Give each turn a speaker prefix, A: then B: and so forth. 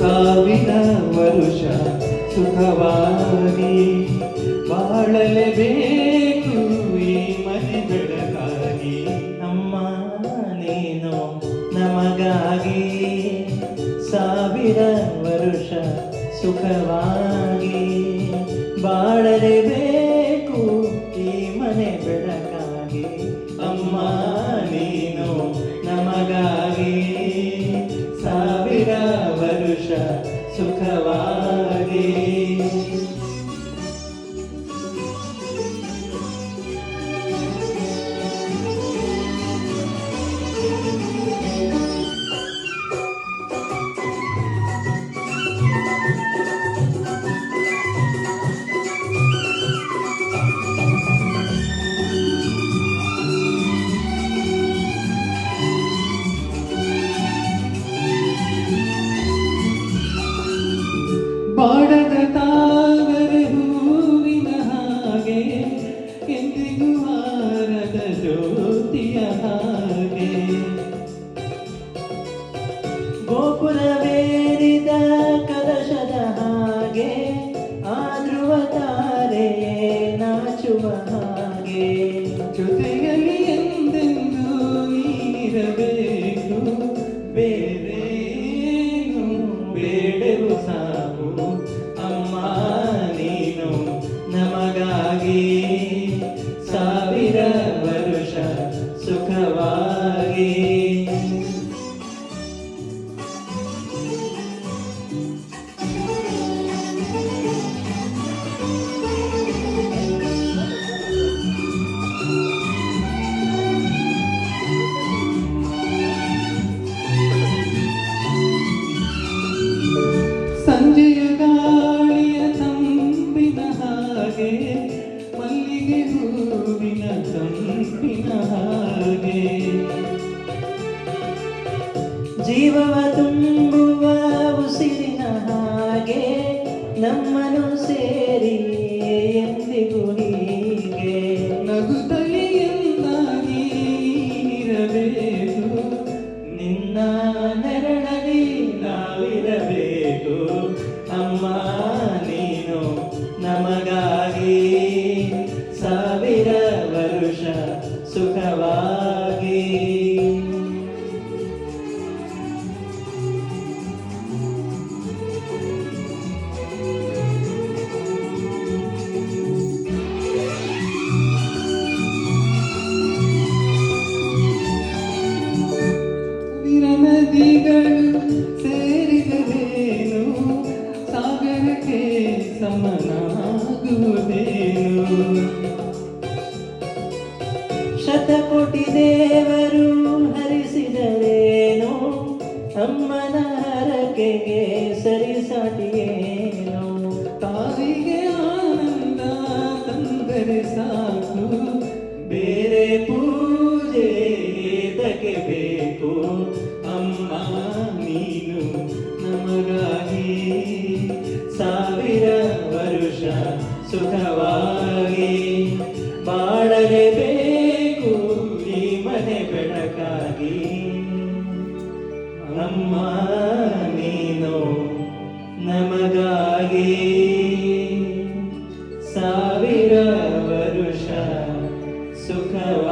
A: ಸಾವಿರ ವರುಷ ಸುಖವಾಗಿ ಬಾಳಲೇಬೇಕು ಈ ಮನೆ ಬೆಳಕಾಗಿ. ಅಮ್ಮ ನೀನು ನಮಗಾಗಿ ಸಾವಿರ ವರುಷ ಸುಖವಾಗಿ ಬಾಳಲೇಬೇಕು ಈ ಮನೆ ಬೆಳಕಾಗಿ. ಅಮ್ಮ ನೀನು ನಮಗಾಗಿ ಸಾವಿರ ವರುಷ ಸುಖವಾಗಿ. ಬಾಡದ ತಾವರೆ ಹೂವಿನ ಹಾಗೆ ಎಂದಿಗೂ ಹಾರದ ಜ್ಯೋತಿಯ ಹಾಗೆ ಗೋಪುರವೇರಿದ ಕಲಶದ ಹಾಗೆ ಆ ಧ್ರುವ ತಾರೆಯೇ ನಾಚುವ ಹಾಗೆ ಜೊತೆಯಲ್ಲಿ ಎಂದೆಂದು ನೀನಿರಬೇಕು ಬೇರೇನು ಬೇಡರು ಸಾಕು. ಅಮ್ಮ ನೀನು ನಮಗಾಗಿ ಸಾವಿರ ವರುಷ ಸುಖವಾಗಿ. ಸಂಜೆಯ ಗಾಳಿಯ ತಂಪಿನ ಹಾಗೆ ಮಲ್ಲಿಗೆ ಹೂವಿನ ತಂಪಿನ ಹಾಗೆ ಜೀವವ ತುಂಬುವ ಉಸಿರಿನ ಹಾಗೆ ನಮ್ಮನು ಸೇರಿ ಎಂದಿಗೂ ಹೀಗೆ ನಗುತ್ತಲೇ ಎಂದಾಗಿ ಇರಬೇಕು ನಿನ್ನ ನೆರಳಲ್ಲಿ ನಾವಿರಬೇಕು. ಅಮ್ಮ ನೀನು ನಮಗಾಗಿ ಸಾವಿರ ವರುಷ ಸುಖವಾಗಿ. ನದಿಗಳು ಸೇರಿದರೇನು ಸಾಗರಕ್ಕೆ ಸಮನಾಗುವುದೇನು. ಶತಕೋಟಿ ದೇವರು ಹರಿಸಿದರೇನು ಅಮ್ಮನ ಹರಕೆಗೆ ಸರಿಸಾಟಿಯೇನು. ತಾಯಿಗೆ ಆನಂದ ತಂದರೆ ಸಾಕು ಬೇರೆ ಪೂಜೆ ಏತಕ್ಕೆ ಬೇಕು. ಅಮ್ಮ ನೀನು ನಮಗಾಗಿ ಸಾವಿರ ವರುಷ ಸುಖವಾಗಿ ಬಾಳಲೇಬೇಕು ಈ ಮನೆ ಬೆಳಕಾಗಿ. ಅಮ್ಮ ನೀನು ನಮಗಾಗಿ ಸಾವಿರ ವರುಷ ಸುಖವಾಗಿ.